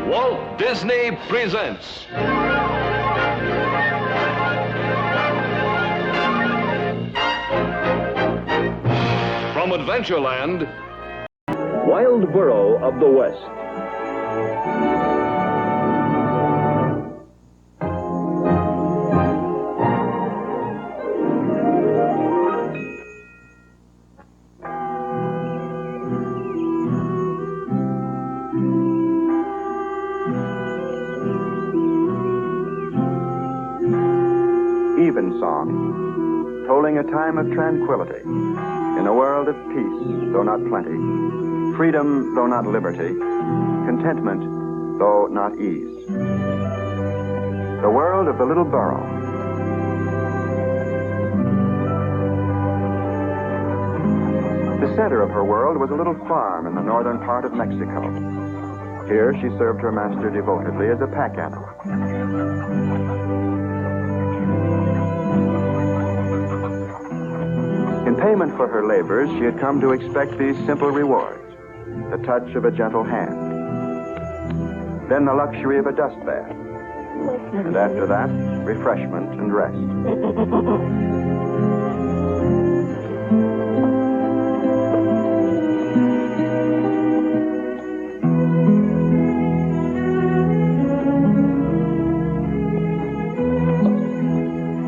Walt Disney presents from Adventureland, Wild Burro of the West. Evensong, tolling a time of tranquility, in a world of peace, though not plenty, freedom, though not liberty, contentment, though not ease. The world of the little burro. The center of her world was a little farm in the northern part of Mexico. Here she served her master devotedly as a pack animal. In payment for her labors, she had come to expect these simple rewards: the touch of a gentle hand, then the luxury of a dust bath, and after that, refreshment and rest.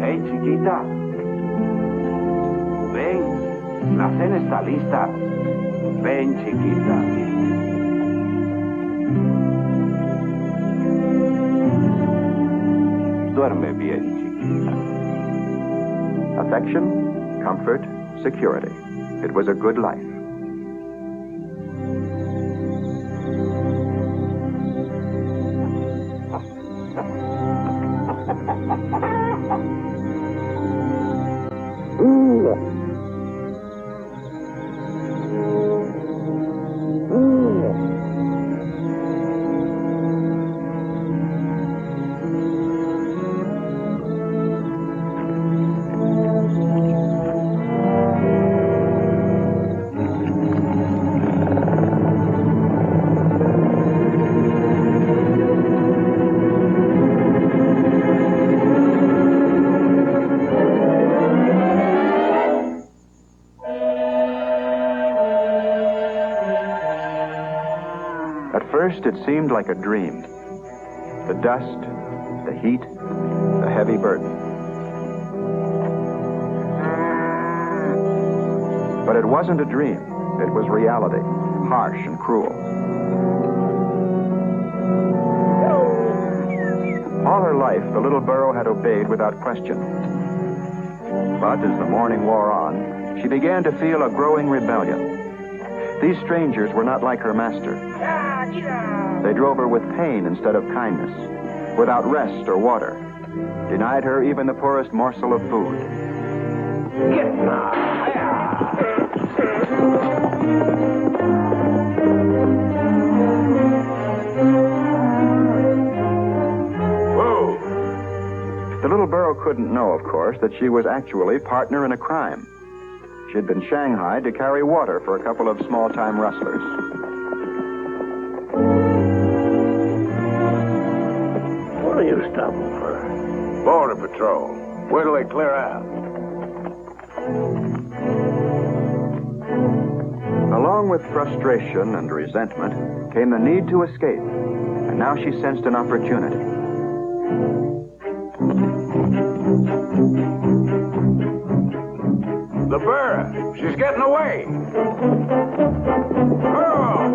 Hey, chiquita. La cena está lista. Ven, chiquita. Duerme bien, chiquita. Affection, comfort, security. It was a good life. At first, it seemed like a dream. The dust, the heat, the heavy burden. But it wasn't a dream. It was reality, harsh and cruel. All her life, the little burro had obeyed without question. But as the morning wore on, she began to feel a growing rebellion. These strangers were not like her master. They drove her with pain instead of kindness, without rest or water, denied her even the poorest morsel of food. The little burro couldn't know, of course, that she was actually partner in a crime. She had been shanghaied to carry water for a couple of small-time rustlers. What are you stopping for? Border Patrol. Where do they clear out? Along with frustration and resentment came the need to escape, and now she sensed an opportunity. The Burro. She's getting away. Burro!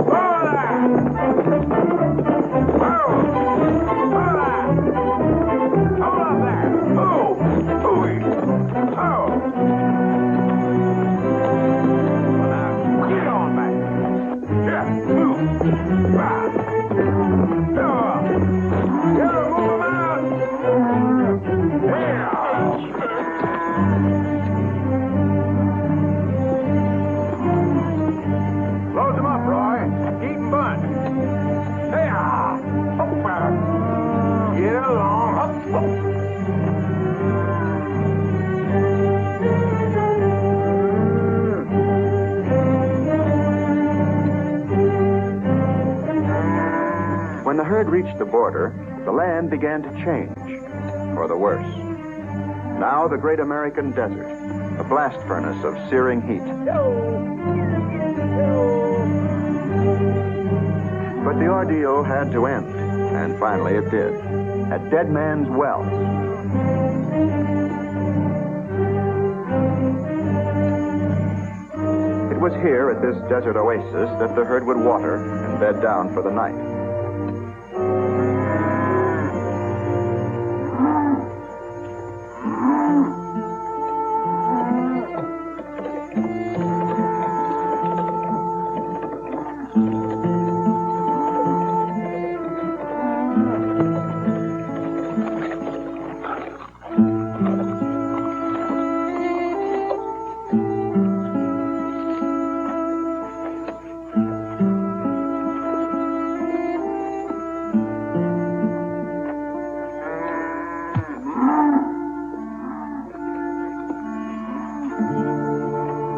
Burro there! Burro! Burro there! Hold up there! Move! Hooey! Burro! Well, now, get on back. Yeah, move! Burro! Get her, move him out! Here! reached the border, the land began to change, for the worse. Now the great American desert, a blast furnace of searing heat. But the ordeal had to end, and finally it did, at Dead Man's Well. It was here at this desert oasis that the herd would water and bed down for the night.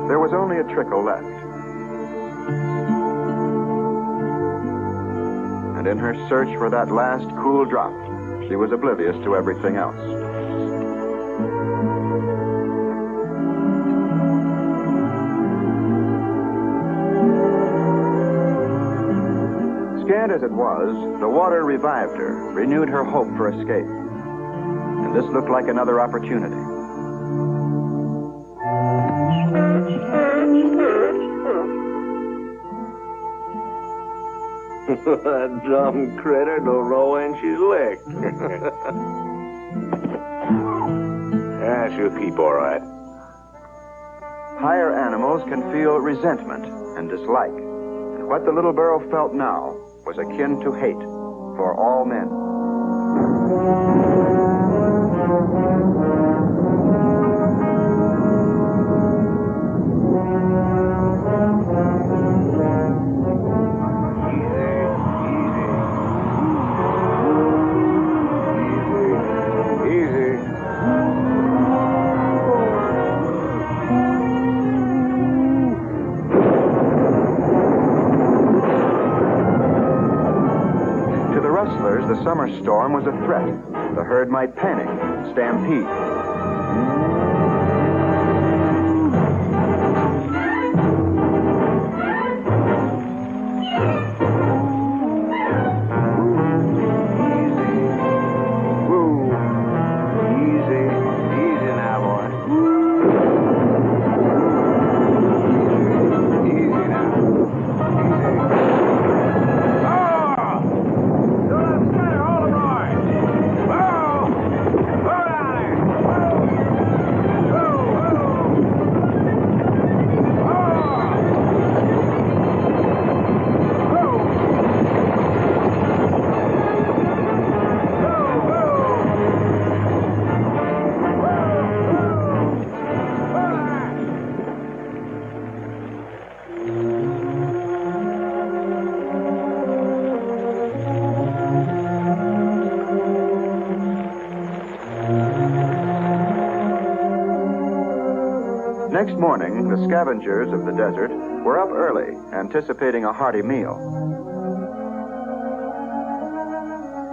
There was only a trickle left. And in her search for that last cool drop, she was oblivious to everything else. Scant as it was, the water revived her, renewed her hope for escape. And this looked like another opportunity. That dumb critter don't know when she's licked. Yeah, she'll keep all right. Higher animals can feel resentment and dislike. And what the little burro felt now was akin to hate for all men. The summer storm was a threat. The herd might panic, stampede. Woo! Easy. Easy now, boy. Easy now. Next morning, the scavengers of the desert were up early, anticipating a hearty meal.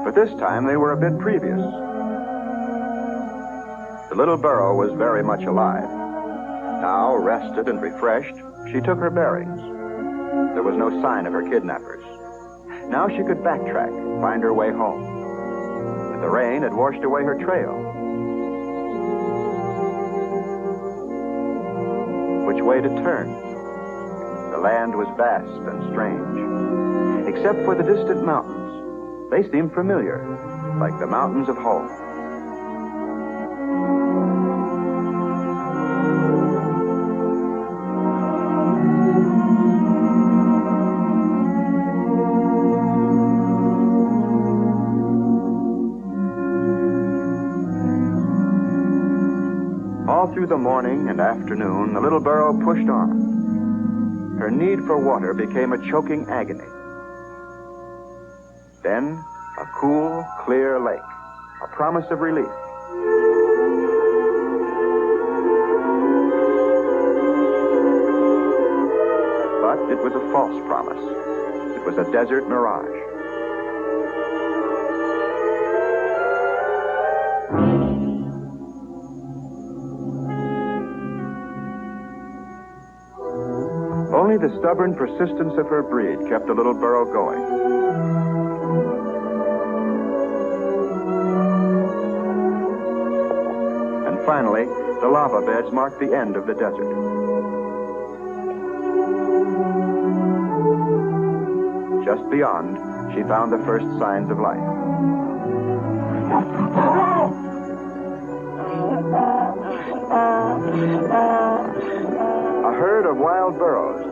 But this time, they were a bit previous. The little burro was very much alive. Now, rested and refreshed, she took her bearings. There was no sign of her kidnappers. Now she could backtrack, find her way home. But the rain had washed away her trail. Which way to turn? The land was vast and strange. Except for the distant mountains. They seemed familiar, like the mountains of home. All through the morning and afternoon, the little burro pushed on. Her need for water became a choking agony. Then, a cool, clear lake, a promise of relief. But it was a false promise. It was a desert mirage. Only the stubborn persistence of her breed kept the little burro going. And finally, the lava beds marked the end of the desert. Just beyond, she found the first signs of life. A herd of wild burros.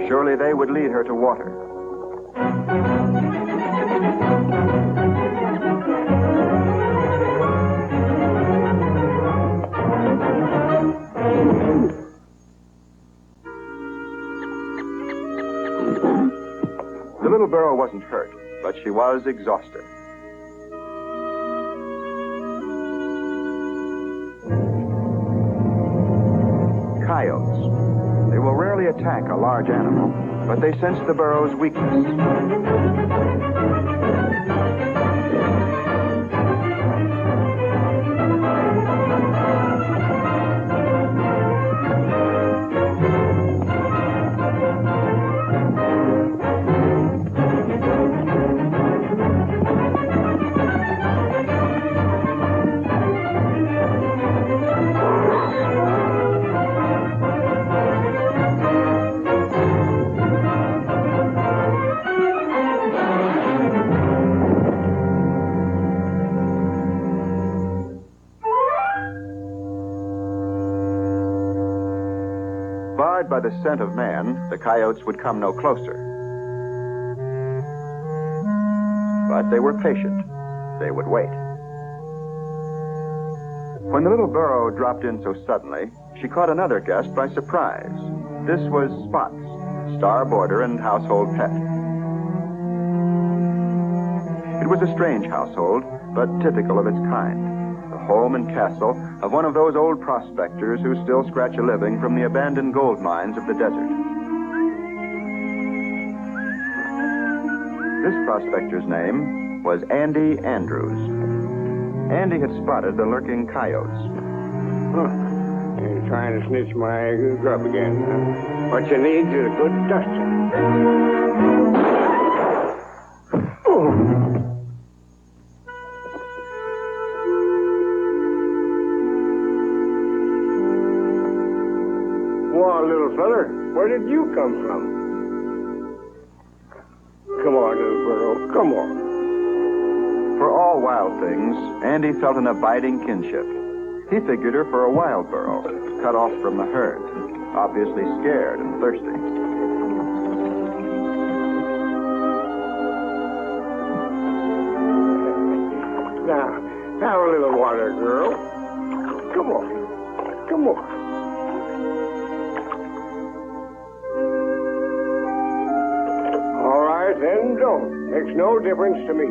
Surely they would lead her to water. The little burro wasn't hurt, but she was exhausted. Coyotes. They will rarely attack a large animal, but they sense the burro's weakness. Barred by the scent of man, the coyotes would come no closer. But they were patient. They would wait. When the little burro dropped in so suddenly, she caught another guest by surprise. This was Spots, star boarder and household pet. It was a strange household, but typical of its kind. The home and castle of one of those old prospectors who still scratch a living from the abandoned gold mines of the desert. This prospector's name was Andy Andrews. Andy had spotted the lurking coyotes. Huh. You're trying to snitch my grub again, huh? What you need is a good dusting. Well, little feller, where did you come from? Come on, little burro, come on. For all wild things, Andy felt an abiding kinship. He figured her for a wild burro, cut off from the herd, obviously scared and thirsty. Now, have a little water, girl. Come on, come on. All right, then don't. Makes no difference to me.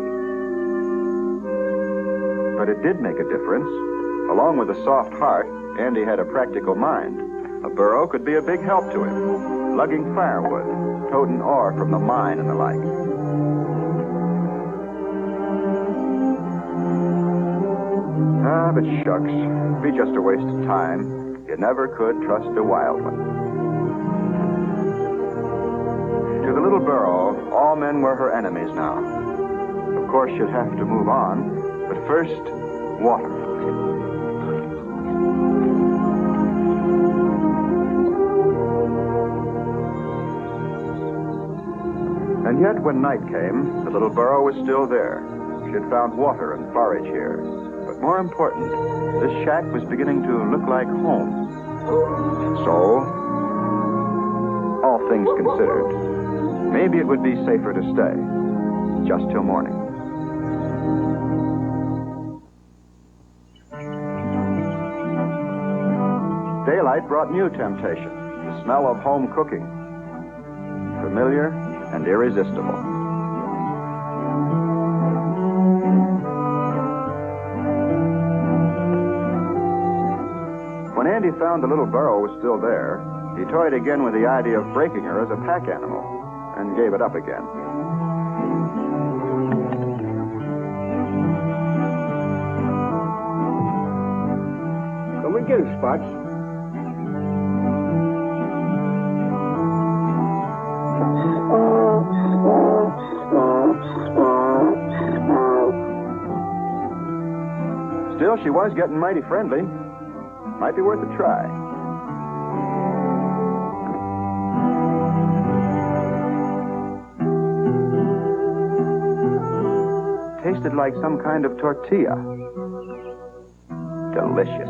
But it did make a difference. Along with a soft heart, Andy had a practical mind. A burro could be a big help to him, lugging firewood, toting ore from the mine and the like. Ah, but shucks, it'd be just a waste of time. You never could trust a wild one. To the little burro, all men were her enemies now. Of course, she'd have to move on, but first, water. And yet, when night came, the little burro was still there. She had found water and forage here. But more important, this shack was beginning to look like home. So, all things considered, maybe it would be safer to stay, just till morning. Daylight brought new temptation, the smell of home cooking. Familiar and irresistible. When Andy found the little burro was still there, he toyed again with the idea of breaking her as a pack animal, and gave it up again. Come and get it, Spots. Well, she was getting mighty friendly. Might be worth a try. Tasted like some kind of tortilla. Delicious.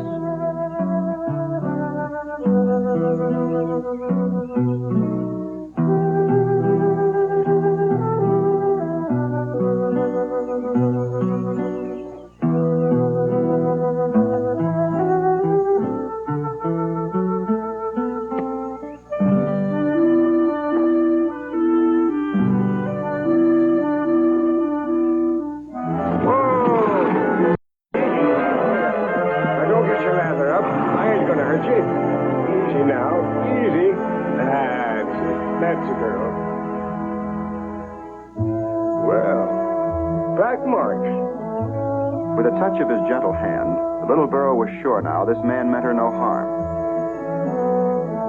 With a touch of his gentle hand, the little Burro was sure now this man meant her no harm.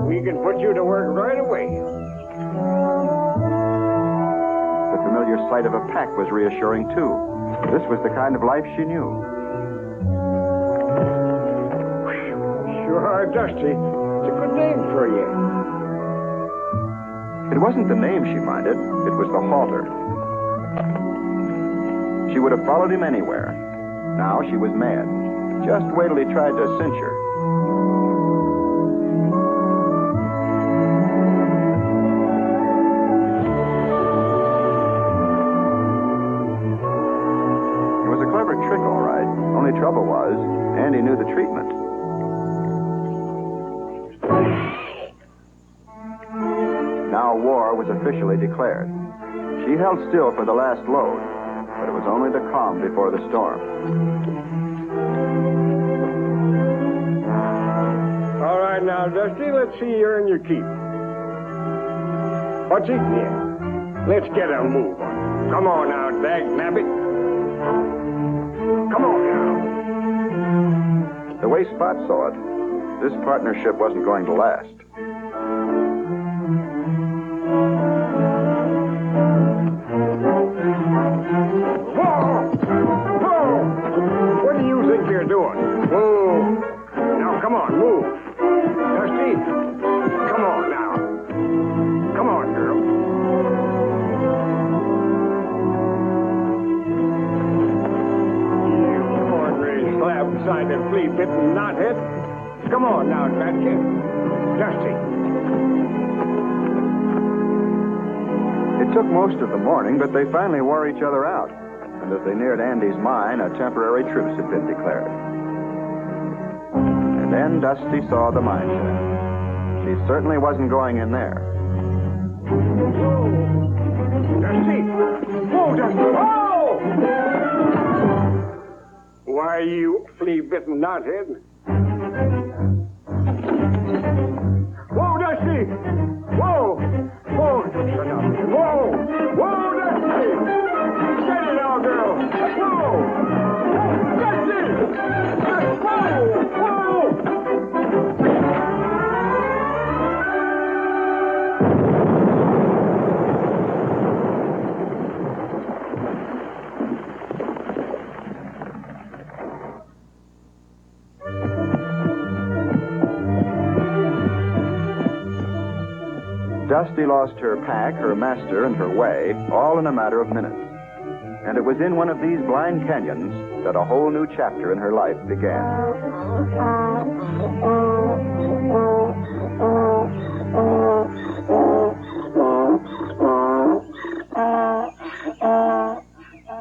We can put you to work right away. The familiar sight of a pack was reassuring, too. This was the kind of life she knew. Sure are dusty. It's a good name for you. It wasn't the name she minded, it was the halter. She would have followed him anywhere. Now she was mad. Just wait till he tried to cinch her. It was a clever trick, all right. Only trouble was, Andy knew the treatment. Now war was officially declared. She held still for the last load, but it was only the calm before the storm. All right, now, Dusty, let's see you earn your keep. What's eating you? Let's get a move on. Come on now, dag nabbit. Come on now. The way Spot saw it, this partnership wasn't going to last. What do you think you're doing? Whoa. Now, come on, move. Dusty, come on now. Come on, girl. You ornery, slab-sided, flea-bitten knothead. Come on now, fat kid. Dusty. It took most of the morning, but they finally wore each other out. And as they neared Andy's mine, a temporary truce had been declared. And then Dusty saw the mine shaft. She certainly wasn't going in there. Dusty! Whoa, Dusty! Whoa! Why, you flea-bitten knothead? Whoa, Dusty! Whoa! Whoa! Shut up. Whoa! Whoa, Dusty! Steady now, girl! Whoa! Dusty! Whoa! Whoa! Dusty lost her pack, her master, and her way, all in a matter of minutes. And it was in one of these blind canyons that a whole new chapter in her life began.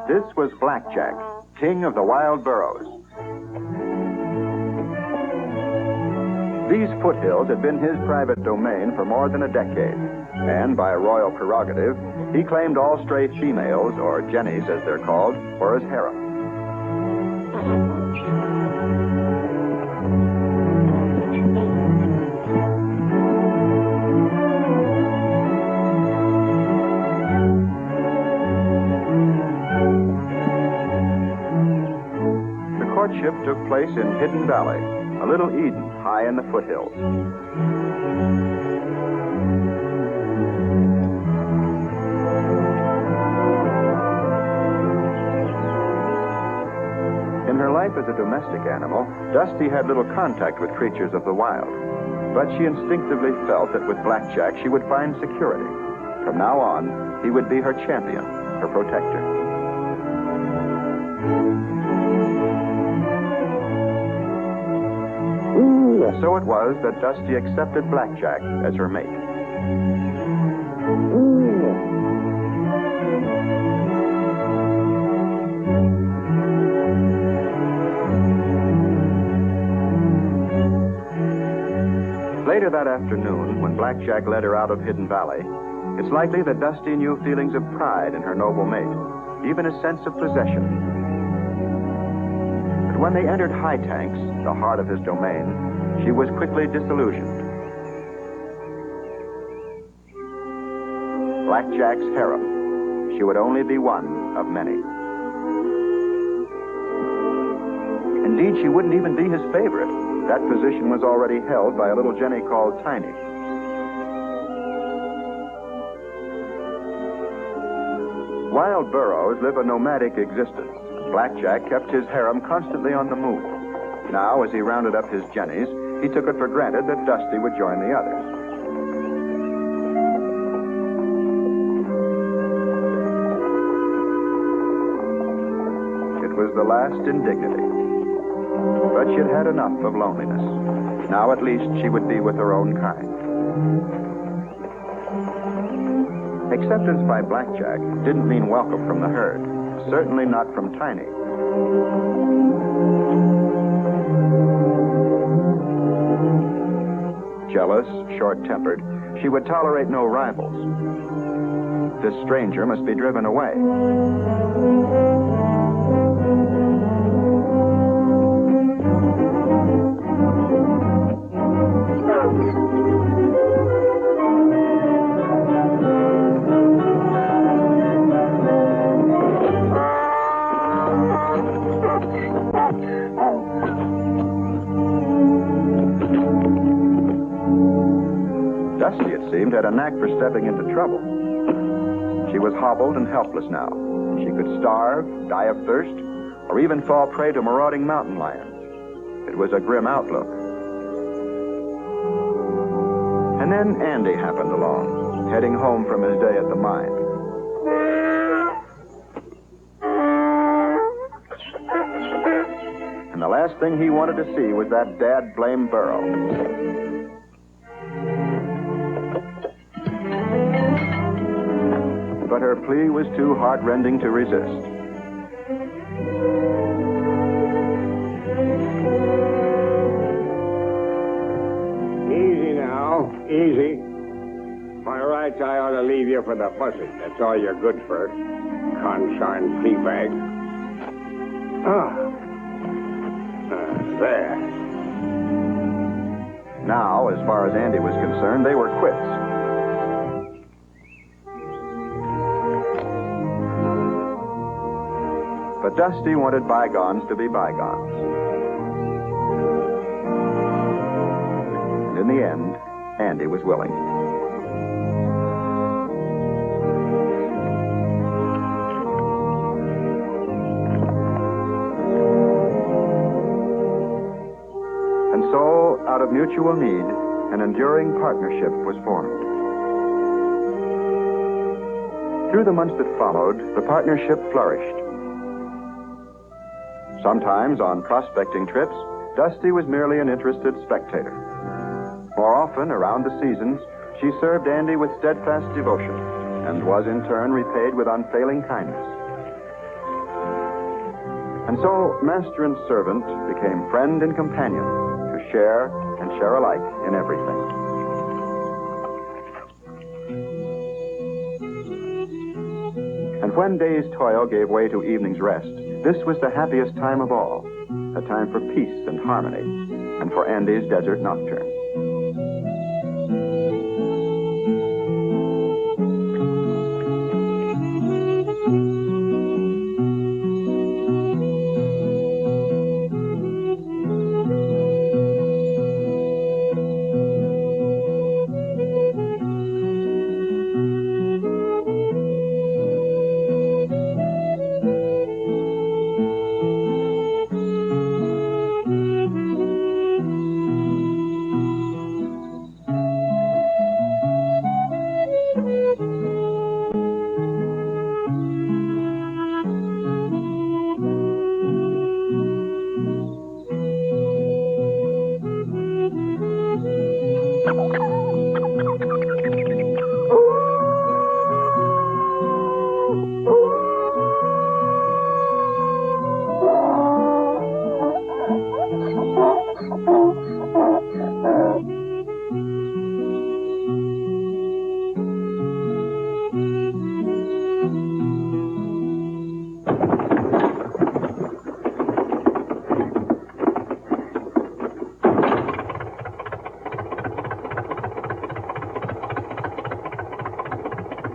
This was Blackjack, king of the wild burrows. These foothills had been his private domain for more than a decade, and by royal prerogative, he claimed all stray females, or jennies as they're called, for his harem. The courtship took place in Hidden Valley, a little Eden high in the foothills. In her life as a domestic animal, Dusty had little contact with creatures of the wild. But she instinctively felt that with Blackjack she would find security. From now on, he would be her champion, her protector. So it was that Dusty accepted Blackjack as her mate. Later that afternoon, when Blackjack led her out of Hidden Valley, it's likely that Dusty knew feelings of pride in her noble mate, even a sense of possession. But when they entered High Tanks, the heart of his domain, she was quickly disillusioned. Blackjack's harem. She would only be one of many. Indeed, she wouldn't even be his favorite. That position was already held by a little Jenny called Tiny. Wild burros live a nomadic existence. Blackjack kept his harem constantly on the move. Now, as he rounded up his Jennies, he took it for granted that Dusty would join the others. It was the last indignity. But she'd had enough of loneliness. Now at least she would be with her own kind. Acceptance by Blackjack didn't mean welcome from the herd. Certainly not from Tiny. Jealous, short-tempered, she would tolerate no rivals. This stranger must be driven away. Dusty, it seemed, had a knack for stepping into trouble. She was hobbled and helpless now. She could starve, die of thirst, or even fall prey to marauding mountain lions. It was a grim outlook. And then Andy happened along, heading home from his day at the mine. And the last thing he wanted to see was that dad-blame Burro. But her plea was too heart-rending to resist. Easy now, easy. By rights, I ought to leave you for the pussy. That's all you're good for. Consarn flea bag. There. Now, as far as Andy was concerned, they were quits. But Dusty wanted bygones to be bygones. And in the end, Andy was willing. And so, out of mutual need, an enduring partnership was formed. Through the months that followed, the partnership flourished. Sometimes, on prospecting trips, Dusty was merely an interested spectator. More often, around the seasons, she served Andy with steadfast devotion and was in turn repaid with unfailing kindness. And so, master and servant became friend and companion, to share and share alike in everything. And when day's toil gave way to evening's rest, this was the happiest time of all, a time for peace and harmony, and for Andy's desert nocturne.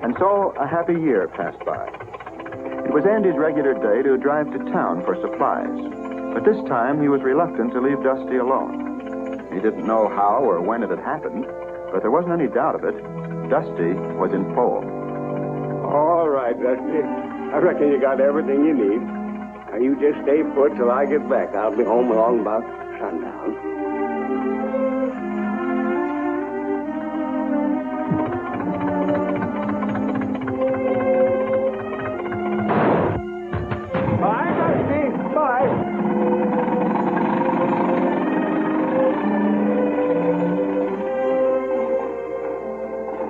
And so a happy year passed by. It was Andy's regular day to drive to town for supplies. But this time he was reluctant to leave Dusty alone. He didn't know how or when it had happened, but there wasn't any doubt of it. Dusty was in foal. All right, Dusty. I reckon you got everything you need. Now, you just stay put till I get back. I'll be home along about sundown. Bye, Dusty. Bye.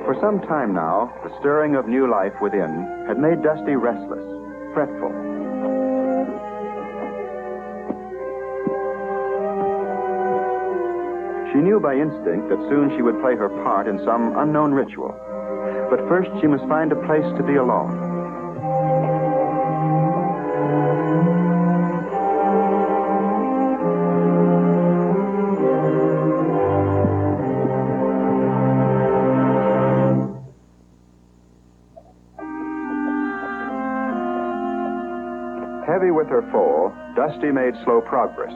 For some time now, the stirring of new life within had made Dusty restless, fretful. She knew by instinct that soon she would play her part in some unknown ritual. But first she must find a place to be alone. Heavy with her foal, Dusty made slow progress.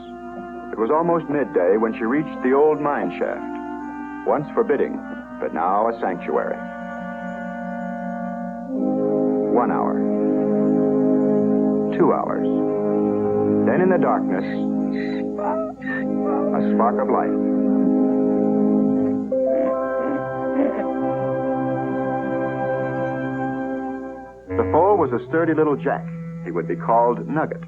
It was almost midday when she reached the old mine shaft, once forbidding, but now a sanctuary. 1 hour. 2 hours. Then in the darkness, a spark of light. The foal was a sturdy little jack. He would be called Nugget.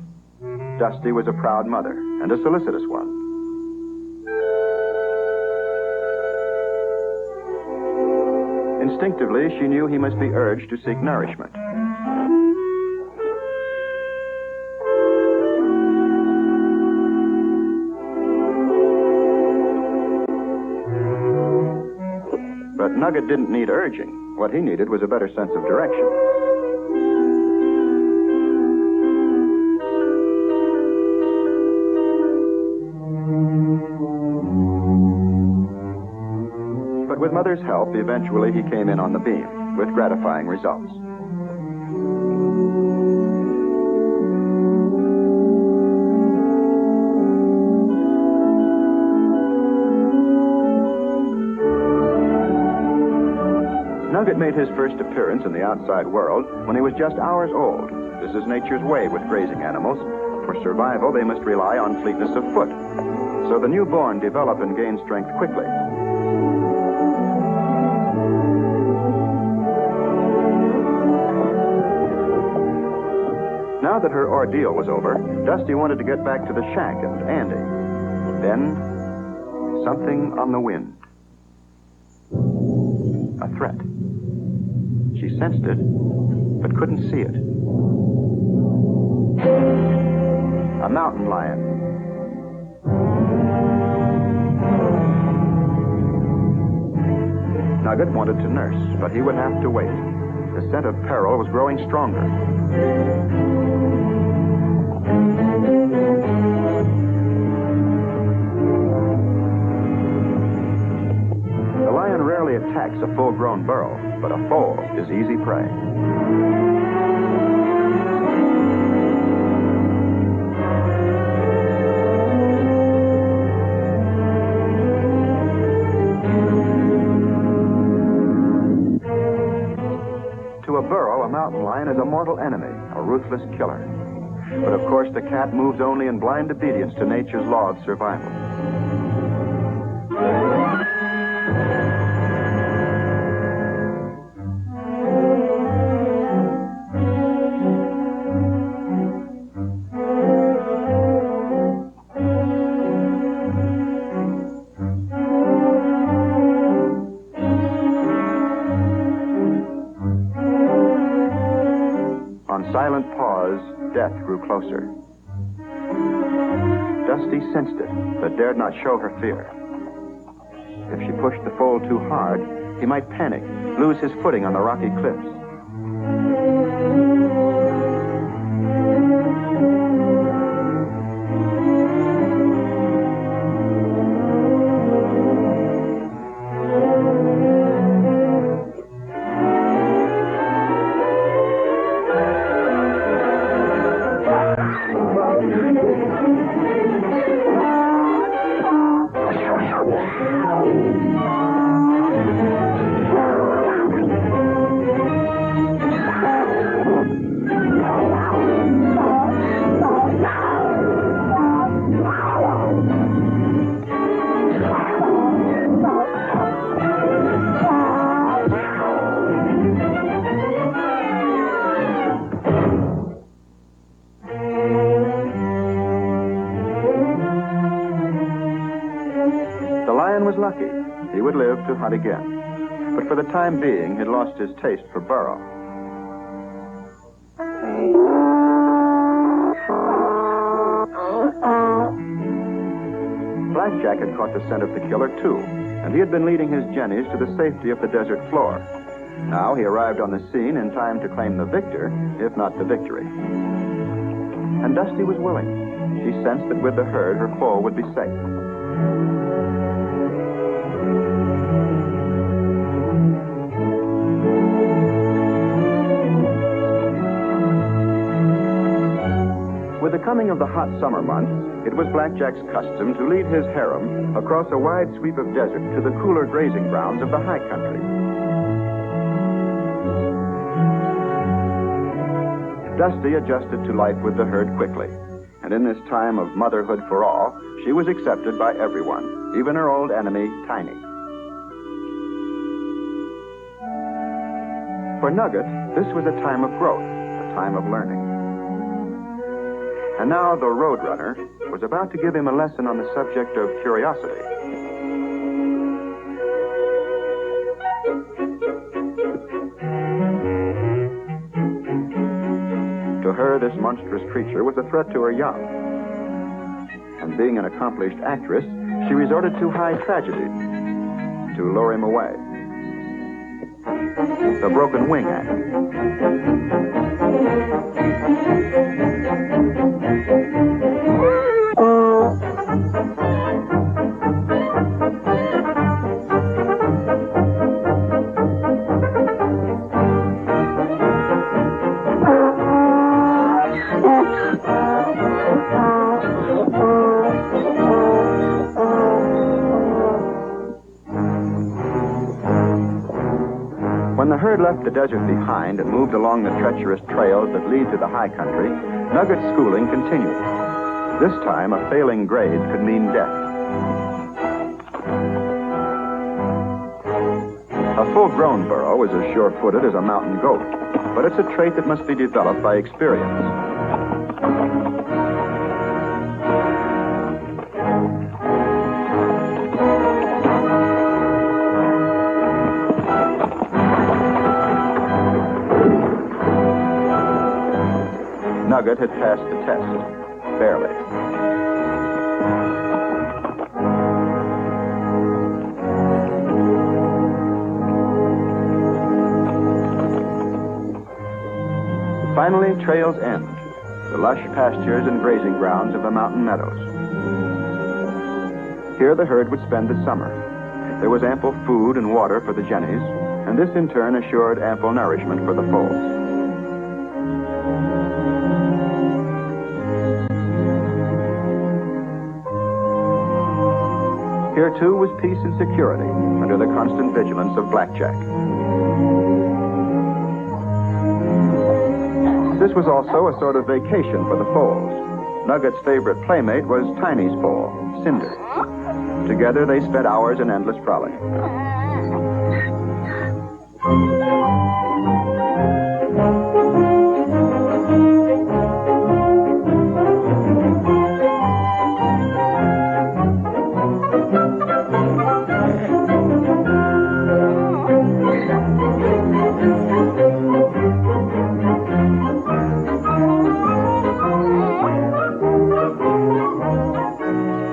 Dusty was a proud mother, and a solicitous one. Instinctively, she knew he must be urged to seek nourishment. But Nugget didn't need urging. What he needed was a better sense of direction. With Mother's help, eventually he came in on the beam, with gratifying results. Nugget made his first appearance in the outside world when he was just hours old. This is nature's way with grazing animals. For survival, they must rely on fleetness of foot. So the newborn develop and gain strength quickly. Now that her ordeal was over, Dusty wanted to get back to the shack and Andy. Then, something on the wind. A threat. She sensed it, but couldn't see it. A mountain lion. Nugget wanted to nurse, but he would have to wait. The scent of peril was growing stronger. The lion rarely attacks a full-grown burro, but a foal is easy prey. To a burro, a mountain lion is a mortal enemy, a ruthless killer. But of course, the cat moves only in blind obedience to nature's law of survival. Silent pause, death grew closer. Dusty sensed it, but dared not show her fear. If she pushed the foal too hard, he might panic, lose his footing on the rocky cliffs. to hunt again. But for the time being, he'd lost his taste for Burro. Blackjack had caught the scent of the killer, too, and he had been leading his jennies to the safety of the desert floor. Now he arrived on the scene in time to claim the victor, if not the victory. And Dusty was willing. She sensed that with the herd, her foe would be safe. With the coming of the hot summer months, it was Blackjack's custom to lead his harem across a wide sweep of desert to the cooler grazing grounds of the high country. Dusty adjusted to life with the herd quickly, and in this time of motherhood for all, she was accepted by everyone, even her old enemy, Tiny. For Nugget, this was a time of growth, a time of learning. And now the Roadrunner was about to give him a lesson on the subject of curiosity. To her, this monstrous creature was a threat to her young. And being an accomplished actress, she resorted to high tragedy to lure him away. The broken wing act. When the herd left the desert behind and moved along the treacherous trails that lead to the high country, Nugget's schooling continued. This time, a failing grade could mean death. A full-grown burro is as sure-footed as a mountain goat, but it's a trait that must be developed by experience. Nugget had passed the test, barely. Finally, trails end, the lush pastures and grazing grounds of the mountain meadows. Here the herd would spend the summer. There was ample food and water for the jennies, and this in turn assured ample nourishment for the foals. Here, too, was peace and security under the constant vigilance of Blackjack. This was also a sort of vacation for the foals. Nugget's favorite playmate was Tiny's foal, Cinder. Together, they spent hours in endless frolic.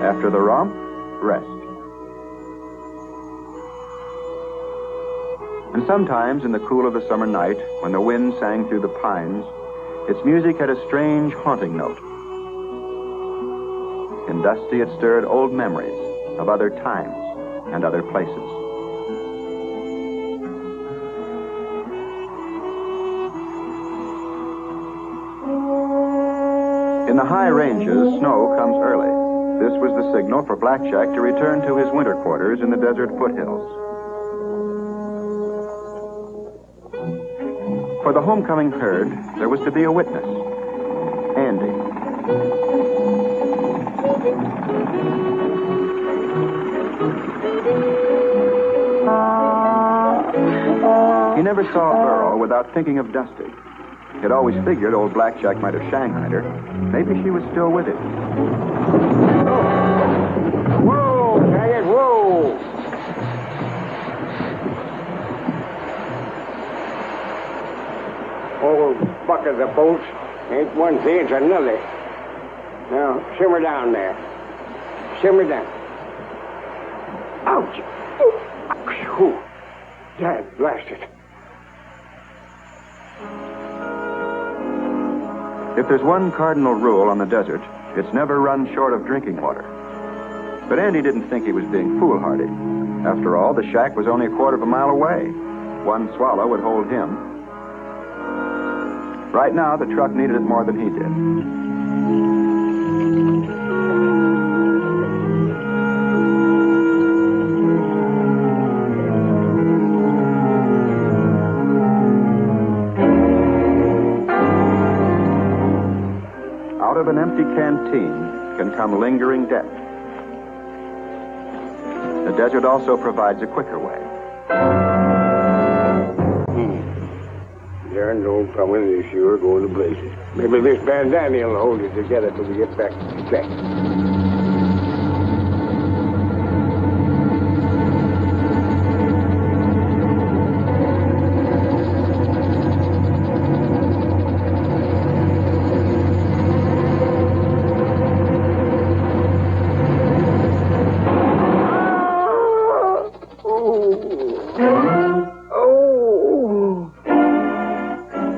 After the romp, rest. And sometimes in the cool of the summer night, when the wind sang through the pines, its music had a strange, haunting note. In Dusty, it stirred old memories of other times and other places. In the high ranges, snow comes early. This was the signal for Blackjack to return to his winter quarters in the desert foothills. For the homecoming herd, there was to be a witness, Andy. He never saw Burro without thinking of Dusty. He'd always figured old Blackjack might have shanghaied her. Maybe she was still with him. Whoa, dang it, whoa! Old bucket of bolts. Ain't one thing, it's another. Now, simmer down there. Simmer down. Ouch! Oh, Dad, blast it. If there's one cardinal rule on the desert, it's never run short of drinking water. But Andy didn't think he was being foolhardy. After all, the shack was only a quarter of a mile away. One swallow would hold him. Right now, the truck needed it more than he did. Out of an empty canteen can come lingering death. The desert also provides a quicker way. Darn old coming, they sure going to blazes. Maybe this bandana will hold it together till we get back to the shack.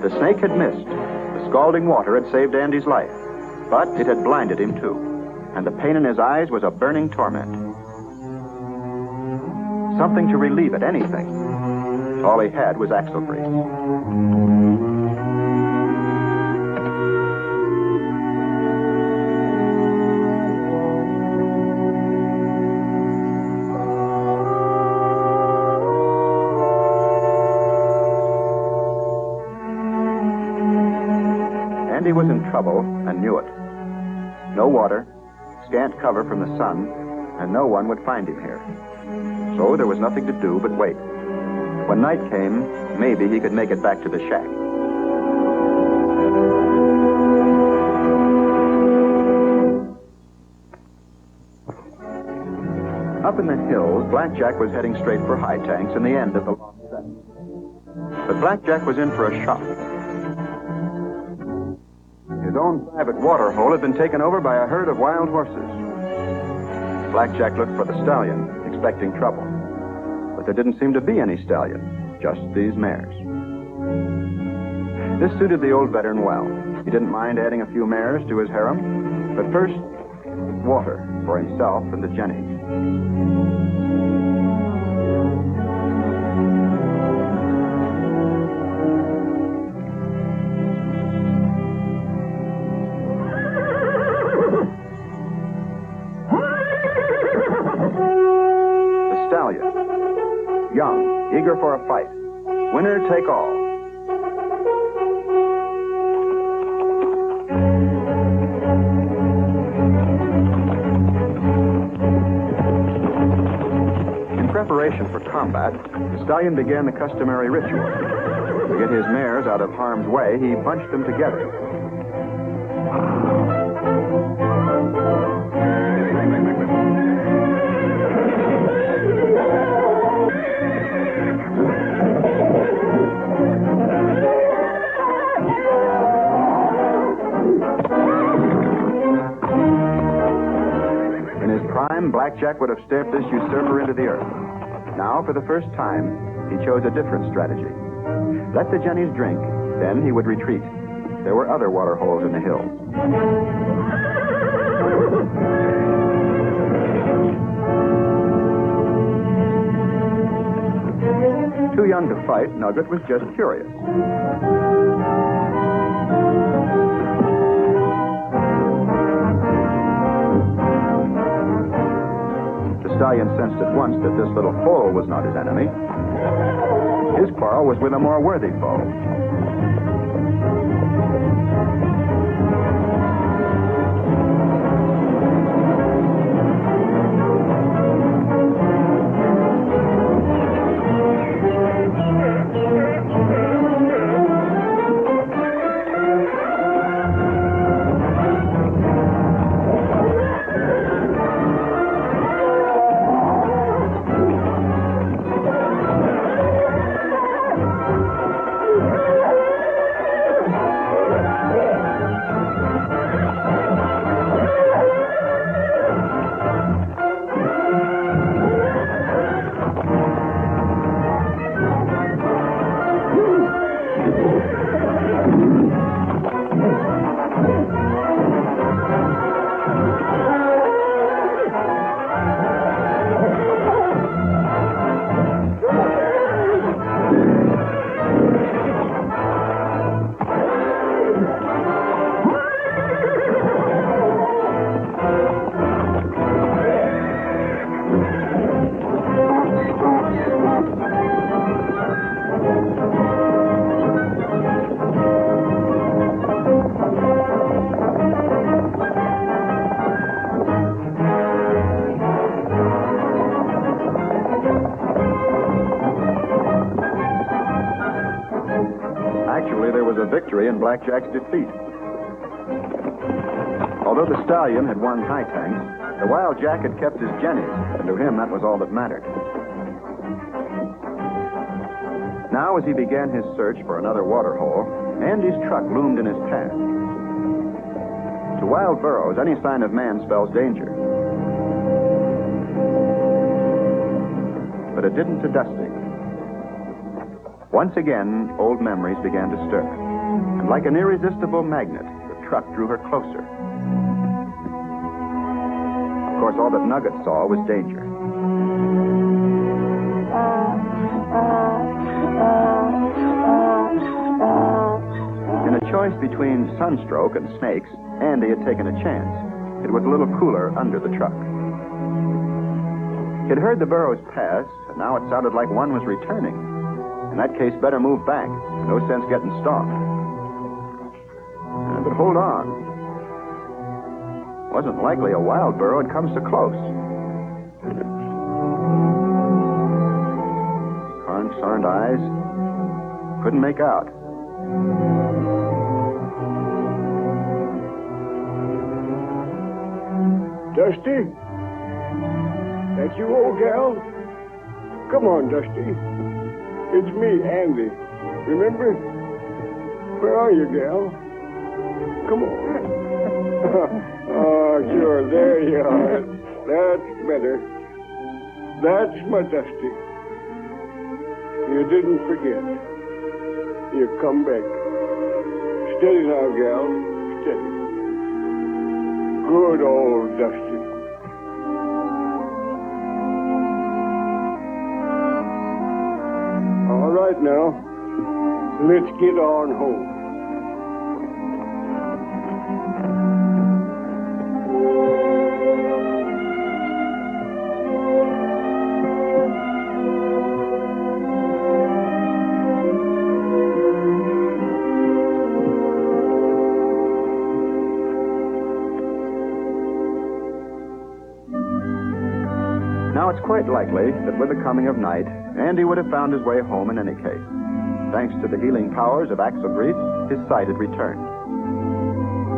The snake had missed. The scalding water had saved Andy's life. But it had blinded him too. And the pain in his eyes was a burning torment. Something to relieve it, anything. All he had was axle grease. Andy was in trouble and knew it. No water, scant cover from the sun, and no one would find him here. So there was nothing to do but wait. When night came, maybe he could make it back to the shack. Up in the hills, Blackjack was heading straight for high tanks in the end of the long stretch. But Blackjack was in for a shock. His own private water hole had been taken over by a herd of wild horses. Blackjack looked for the stallion, expecting trouble. But there didn't seem to be any stallion, just these mares. This suited the old veteran well. He didn't mind adding a few mares to his harem, but first, water for himself and the Jennies. Young, eager for a fight. Winner take all. In preparation for combat, the stallion began the customary ritual. To get his mares out of harm's way, he bunched them together. Blackjack would have stamped this usurper into the earth. Now, for the first time, he chose a different strategy. Let the Jennies drink, then he would retreat. There were other water holes in the hills. Too young to fight, Nugget was just curious. The stallion sensed at once that this little foal was not his enemy. His quarrel was with a more worthy foe. Eventually, there was a victory in Blackjack's defeat. Although the stallion had won high tanks, the wild Jack had kept his jennies, and to him that was all that mattered. Now, as he began his search for another water hole, Andy's truck loomed in his path. To wild burros, any sign of man spells danger. But it didn't to Dusty. Once again, old memories began to stir. And like an irresistible magnet, the truck drew her closer. Of course, all that Nugget saw was danger. In a choice between sunstroke and snakes, Andy had taken a chance. It was a little cooler under the truck. He'd heard the burros pass, and now it sounded like one was returning. In that case, better move back. No sense getting stalked. But hold on. Wasn't likely a wild burro had come so close. Aren't eyes. Couldn't make out. Dusty? That you, old gal? Come on, Dusty. It's me, Andy. Remember? Where are you, gal? Come on. Oh, sure. There you are. That's better. That's my Dusty. You didn't forget. You come back. Steady now, gal. Steady. Good old Dusty. All right now. Let's get on home. Now, it's quite likely that with the coming of night, Andy would have found his way home in any case. Thanks to the healing powers of axle grease, his sight had returned.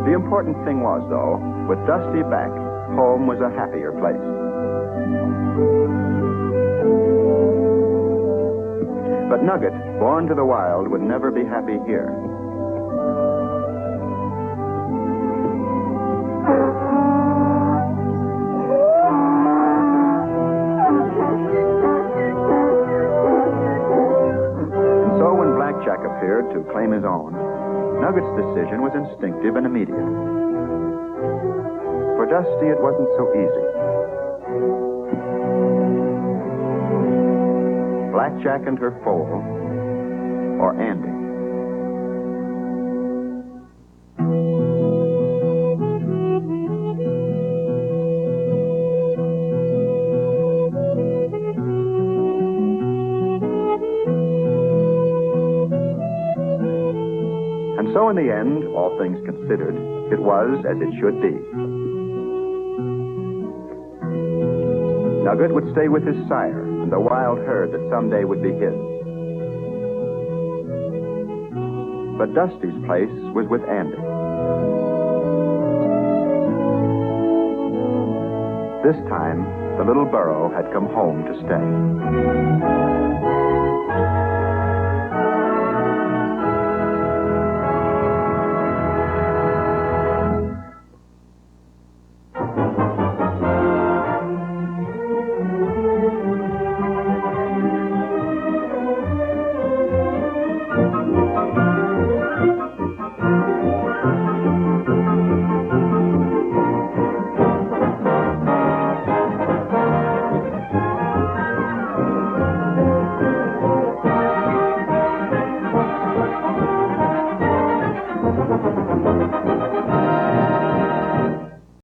The important thing was, though, with Dusty back, home was a happier place. But Nugget, born to the wild, would never be happy here. Jack appeared to claim his own. Nugget's decision was instinctive and immediate. For Dusty, it wasn't so easy. Blackjack and her foal, or Andy. So in the end, all things considered, it was as it should be. Nugget would stay with his sire and the wild herd that someday would be his. But Dusty's place was with Andy. This time, the little burro had come home to stay.